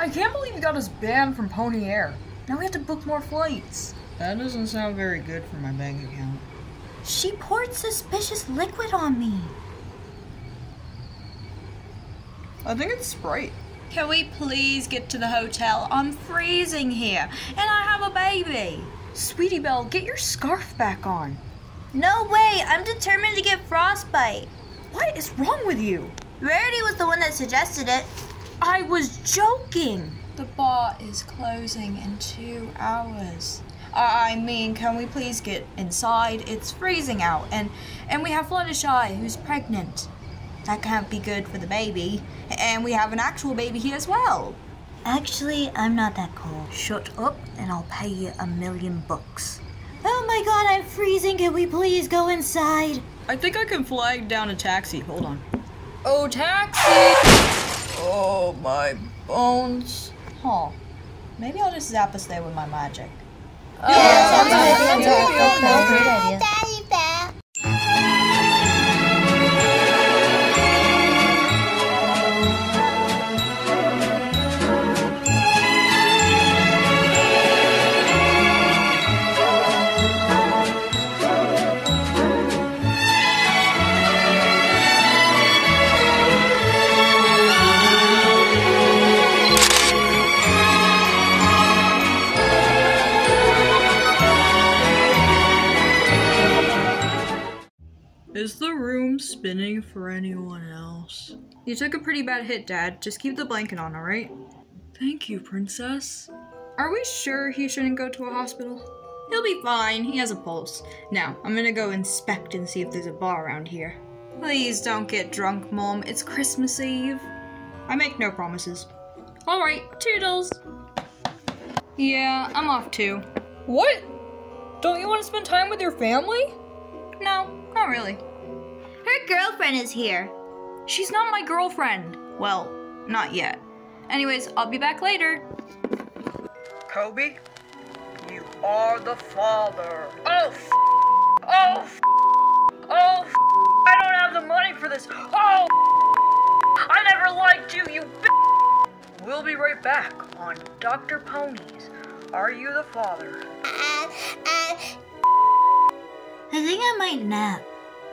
I can't believe he got us banned from Pony Air. Now we have to book more flights. That doesn't sound very good for my bank account. She poured suspicious liquid on me. I think it's Sprite. Can we please get to the hotel? I'm freezing here, and I have a baby. Sweetie Belle, get your scarf back on. No way, I'm determined to get frostbite. What is wrong with you? Rarity was the one that suggested it. I was joking. The bar is closing in 2 hours. I mean, can we please get inside? It's freezing out, and we have Fluttershy, who's pregnant. That can't be good for the baby. And we have an actual baby here as well. Actually, I'm not that cool. Shut up, and I'll pay you $1,000,000. Oh my god, I'm freezing. Can we please go inside? I think I can flag down a taxi. Hold on. Oh, taxi! Oh, my bones. Huh. Maybe I'll just zap us there with my magic. Yeah, Great idea. Is the room spinning for anyone else? You took a pretty bad hit, Dad. Just keep the blanket on, alright? Thank you, Princess. Are we sure he shouldn't go to a hospital? He'll be fine. He has a pulse. Now, I'm gonna go inspect and see if there's a bar around here. Please don't get drunk, Mom. It's Christmas Eve. I make no promises. Alright, toodles. Yeah, I'm off too. What? Don't you want to spend time with your family? No, not really. Her girlfriend is here. She's not my girlfriend. Well, not yet. Anyways, I'll be back later. Kobe, you are the father. Oh, I don't have the money for this. Oh, I never liked you, you We'll be right back on Dr. Ponies. Are you the father? I think I might nap.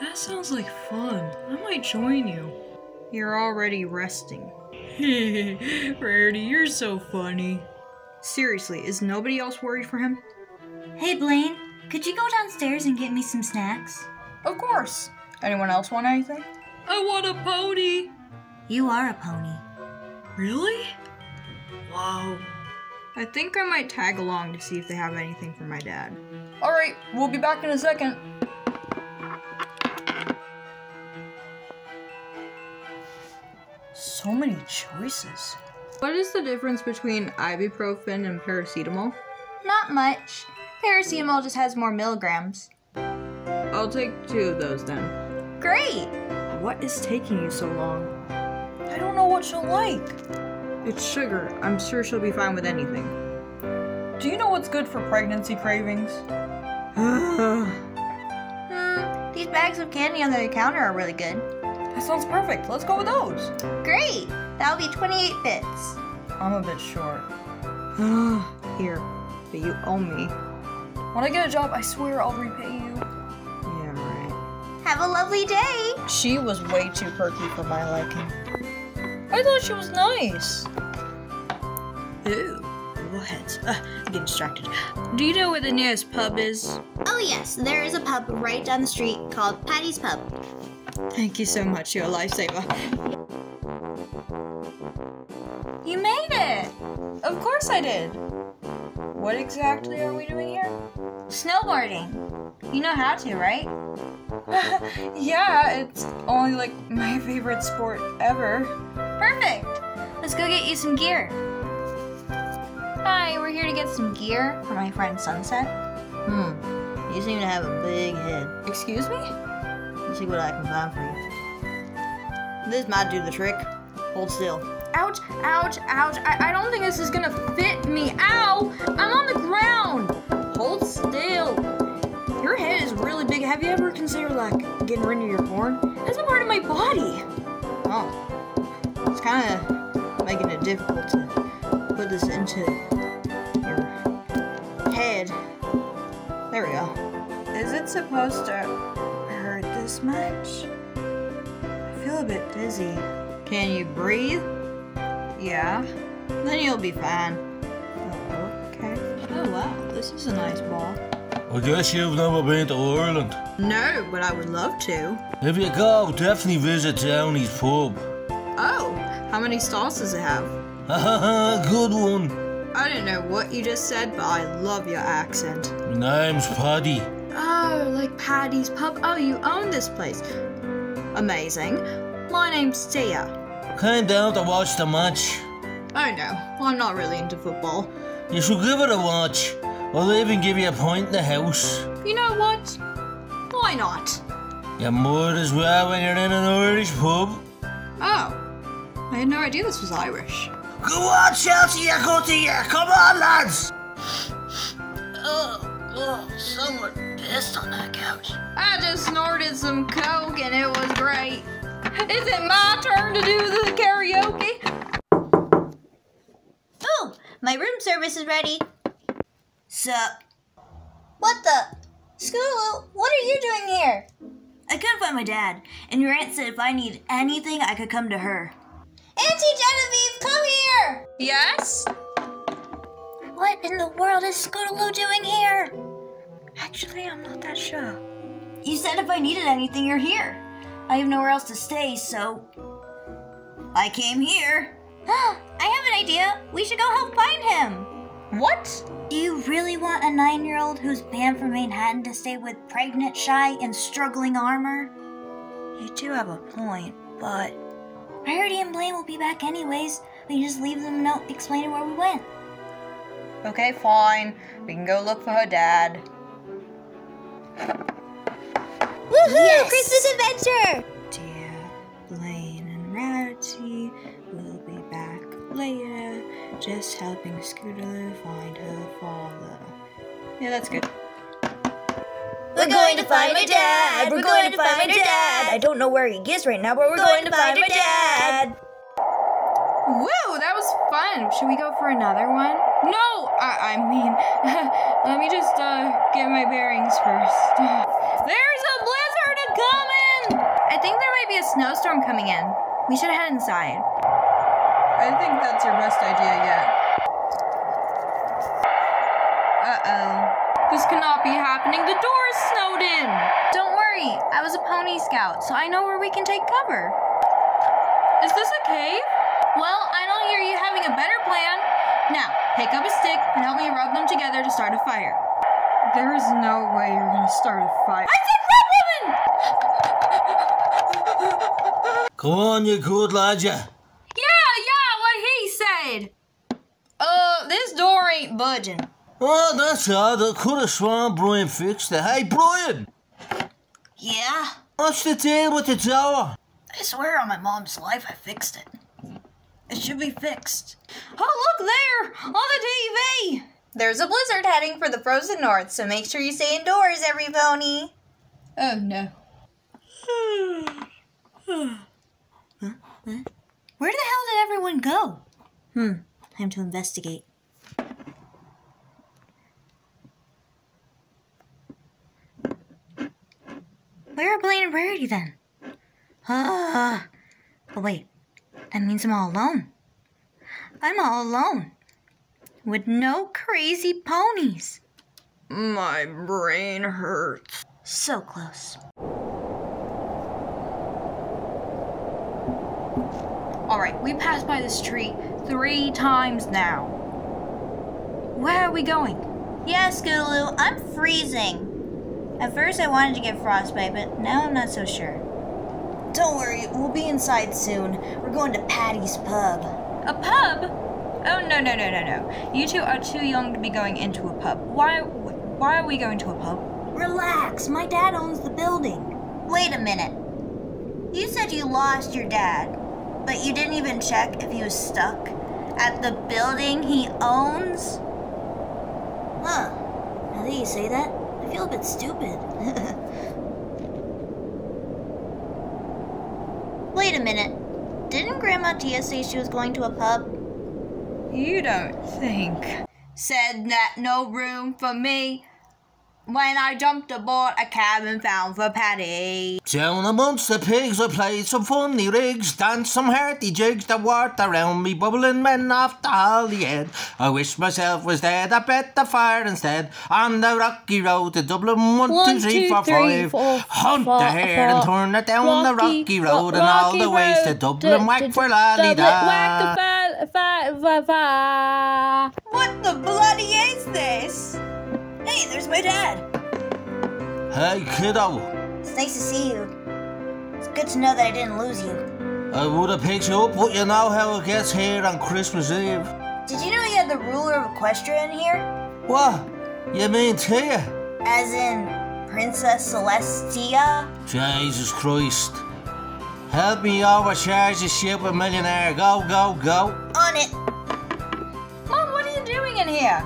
That sounds like fun. I might join you. You're already resting. Rarity, you're so funny. Seriously, is nobody else worried for him? Hey Blane, could you go downstairs and get me some snacks? Of course. Anyone else want anything? I want a pony. You are a pony. Really? Wow. I think I might tag along to see if they have anything for my dad. Alright, we'll be back in a second. So many choices. What is the difference between ibuprofen and paracetamol? Not much. Paracetamol just has more milligrams. I'll take 2 of those then. Great! What is taking you so long? I don't know what she'll like. It's sugar. I'm sure she'll be fine with anything. Do you know what's good for pregnancy cravings? These bags of candy on the counter are really good. That sounds perfect. Let's go with those. Great! That'll be 28 bits. I'm a bit short. Here, but you owe me. When I get a job, I swear I'll repay you. Yeah, right. Have a lovely day! She was way too perky for my liking. I thought she was nice. Ooh, what? I'm getting distracted. Do you know where the nearest pub is? Oh yes, there is a pub right down the street called Patty's Pub. Thank you so much, you're a lifesaver. You made it! Of course I did. What exactly are we doing here? Snowboarding. You know how to, right? Yeah, it's only like my favorite sport ever. Perfect! Let's go get you some gear. Hi, we're here to get some gear for my friend Sunset. You seem to have a big head. Excuse me? Let's see what I can find for you. This might do the trick. Hold still. Ouch, ouch, ouch. I don't think this is gonna fit me. Ow! I'm on the ground! Hold still. Your head is really big. Have you ever considered, like, getting rid of your horn? That's a part of my body. Oh. It's kind of making it difficult to to your head. There we go. Is it supposed to hurt this much? I feel a bit dizzy. Can you breathe? Yeah. Then you'll be fine. Okay. Oh wow, this is a nice ball. I guess you've never been to Ireland. No, but I would love to. If you go, definitely visit Downey's pub. Oh, how many stalls does it have? Haha, good one. I didn't know what you just said, but I love your accent. My name's Paddy. Oh, like Paddy's Pub. Oh, you own this place. Amazing. My name's Tia. Came down to watch the match. Oh no, I'm not really into football. You should give it a watch. I'll even give you a pint in the house. You know what? Why not? You might as well when you're in an Irish pub. Oh, I had no idea this was Irish. Go on, Chelsea, you go to you. Come on, lads. Someone pissed on that couch. I just snorted some coke and it was great. Is it my turn to do the karaoke? Oh, my room service is ready. Sup? What the? Scootaloo, what are you doing here? I couldn't find my dad, and your aunt said if I needed anything, I could come to her. Auntie Genevieve, come here! Yes? What in the world is Scootaloo doing here? Actually, I'm not that sure. You said if I needed anything, you're here. I have nowhere else to stay, so I came here. I have an idea. We should go help find him. What? Do you really want a 9-year-old who's banned from Manhattan to stay with pregnant, shy, and struggling armor? You do have a point, but Rarity and Blane will be back anyways. We can just leave them a note explaining where we went. okay, fine. We can go look for her dad. Woohoo! Yes! Christmas adventure! Dear Blane and Rarity will be back later, just helping Scootaloo find her father. Yeah, that's good. We're going to find my dad! We're going to find my dad! I don't know where he is right now, but we're going to find my dad! Woo, that was fun. Should we go for another one? No, I mean, let me just get my bearings first. There's a blizzard coming! I think there might be a snowstorm coming in. We should head inside. I think that's your best idea yet. Uh-oh. This cannot be happening. The door is snowed in. Don't worry, I was a pony scout, so I know where we can take cover. Is this a cave? Well, I don't hear you having a better plan. Now, pick up a stick and help me rub them together to start a fire. There is no way you're gonna start a fire. I said rub women! Come on, you good lad, ya. Yeah, what he said. This door ain't budging. Oh, that's odd. I could have sworn Brian fixed it. Hey, Brian! Yeah? What's the deal with the tower? I swear on my mom's life I fixed it. It should be fixed. Oh, look there on the TV. There's a blizzard heading for the frozen north, so make sure you stay indoors, every pony. Oh, no. Where the hell did everyone go? Time to investigate. Where are Blane and Rarity then? Oh wait, that means I'm all alone. I'm all alone. With no crazy ponies. My brain hurts. So close. Alright, we passed by this tree 3 times now. Where are we going? Yeah, Scootaloo, I'm freezing. At first I wanted to get frostbite, but now I'm not so sure. Don't worry, we'll be inside soon. We're going to Paddy's Pub. A pub? Oh, no. You two are too young to be going into a pub. Why are we going to a pub? Relax, my dad owns the building. Wait a minute. You said you lost your dad, but you didn't even check if he was stuck at the building he owns? Huh. Now that you say that, I feel a bit stupid. Wait a minute. Didn't Grandma Tia say she was going to a pub? You don't think. Said that no room for me when I jumped aboard a cabin found for Patty. Down amongst the pigs I played some funny rigs, danced some hearty jigs that worked around me, bubbling men off the Holyhead. I wish myself was dead, I bet the fire instead. On the rocky road to Dublin, 1, 2, 3, 4, 5. Hunt the hare and turn it down the rocky road, and all the ways to Dublin, whack for lally-da. What the bloody is this? Hey, there's my dad. Hey, kiddo. It's nice to see you. It's good to know that I didn't lose you. I would have picked you up, but you know how it gets here on Christmas Eve. Did you know you had the ruler of Equestria in here? What? You mean Tia? As in Princess Celestia? Jesus Christ. Help me overcharge the ship with millionaire. Go, go, go. On it. Mom, what are you doing in here?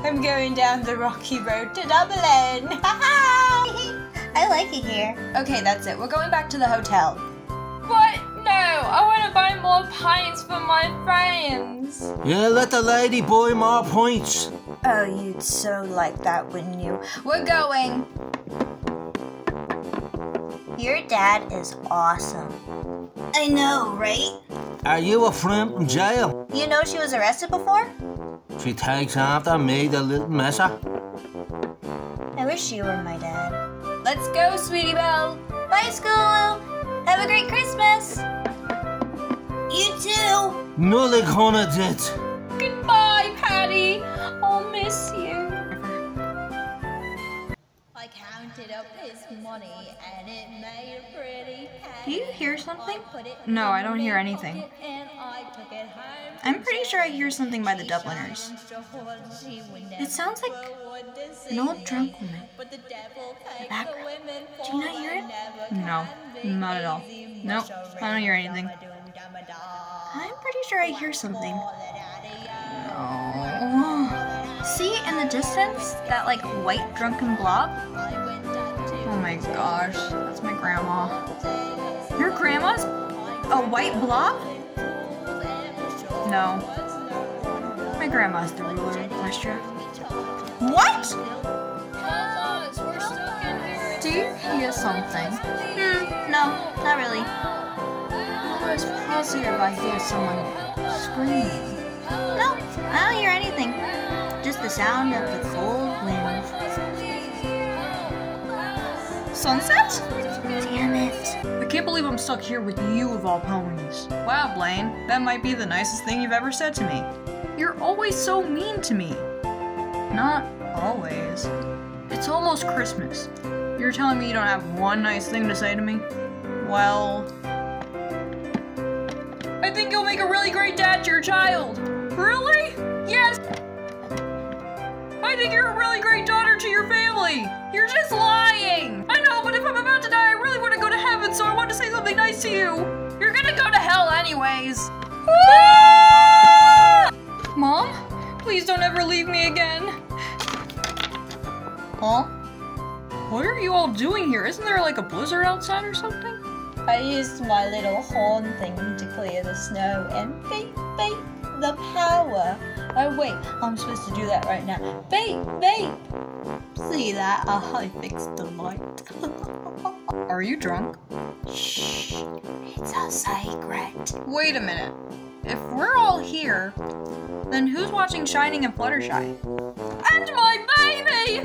I'm going down the rocky road to Dublin. I like it here. Okay, that's it. We're going back to the hotel. What? No, I want to buy more pints for my friends. Yeah, let the lady buy more points. Oh, you'd so like that, wouldn't you? We're going. Your dad is awesome. I know, right? Are you a friend from jail? You know she was arrested before? She takes after me, the little messer. I wish you were my dad. Let's go, sweetie belle. Bye, school. Have a great Christmas. You too. Nullig hunna dit. Goodbye, Patty. I'll miss you. I counted up his money and it made a pretty Do you hear something? put it No, I don't hear anything. and I took it home. I'm pretty sure I hear something by the Dubliners. It sounds like an old drunk woman. But the devil in the background. Do you not hear it? No, not at all. Nope, I don't hear anything. I'm pretty sure I hear something. Oh. See in the distance that like white drunken blob? Oh my gosh, that's my grandma. Your grandma's a white blob? No. My grandma's the ruler of Equestria. What? We're stuck in here. Do you hear something? No, not really. It's possible if I hear someone screaming. No, I don't hear anything. Just the sound of the cold wind. Sunset? Damn it. I can't believe I'm stuck here with you of all ponies. Wow, Blane, that might be the nicest thing you've ever said to me. You're always so mean to me. Not always. It's almost Christmas. You're telling me you don't have one nice thing to say to me? Well, I think you'll make a really great dad to your child. Really? Yes. I think you're a really great daughter to your family. You're just lying. I know, but if I'm about to die, I really want to go to heaven, so I want to say something nice to you. You're gonna go to hell anyways. Mom, please don't ever leave me again. Huh? What are you all doing here? Isn't there like a blizzard outside or something? I used my little horn thing to clear the snow and beep, beep, the power. Oh wait, I'm supposed to do that right now. Beep, beep. See that? I fixed the light. Are you drunk? Shh. It's a secret. Wait a minute. If we're all here, then who's watching Shining and Fluttershy? And my baby!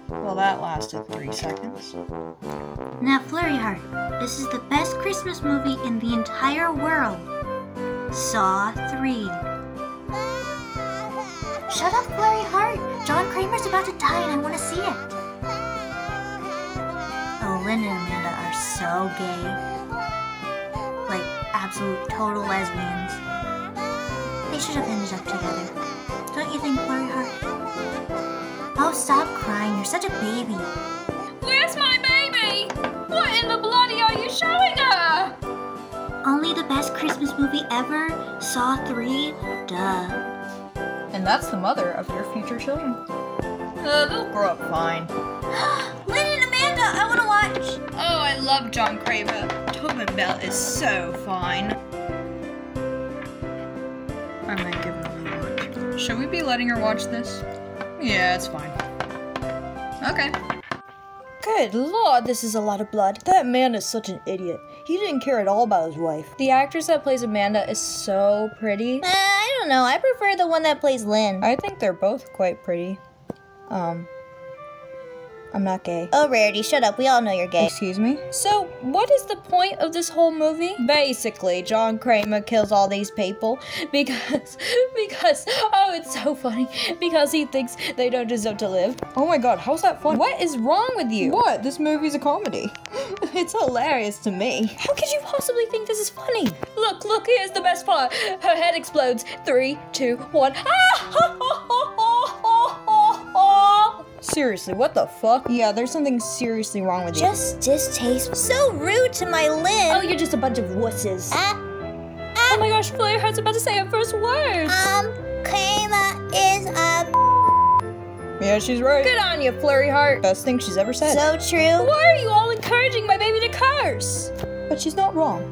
Well, that lasted 3 seconds. Now, Flurry Heart, this is the best Christmas movie in the entire world. Saw 3. Shut up, Flurry Heart. John Kramer's about to die and I want to see it. Oh, Lynn and Amanda are so gay. Like, absolute total lesbians. They should have ended up together. Don't you think, Flurry Heart? Oh, stop crying. You're such a baby. Where's my baby? What in the bloody are you showing her? Only the best Christmas movie ever. Saw 3. Duh. And that's the mother of your future children. They'll grow up fine. Lynn and Amanda, I want to watch. Oh, I love John Kramer. Tobin Bell is so fine. I might give Should we be letting her watch this? Yeah, it's fine. Okay. Good lord, this is a lot of blood. That man is such an idiot. He didn't care at all about his wife. The actress that plays Amanda is so pretty. I don't know. I prefer the one that plays Lynn. I think they're both quite pretty. I'm not gay. Oh, Rarity, shut up. We all know you're gay. Excuse me? So, what is the point of this whole movie? Basically, John Kramer kills all these people because, oh, it's so funny, because he thinks they don't deserve to live. Oh my god, how's that funny? What is wrong with you? What? This movie's a comedy. It's hilarious to me. How could you possibly think this is funny? Look, here's the best part. Her head explodes. 3, 2, 1. Seriously, what the fuck? Yeah, there's something seriously wrong with you. Just distasteful. So rude to my Lynn. Oh, you're just a bunch of wusses. Oh my gosh, Flair Heart's about to say her first words. Kramer is a Yeah, she's right. Good on you, Flurry Heart. Best thing she's ever said. so true. Why are you all encouraging my baby to curse? But she's not wrong.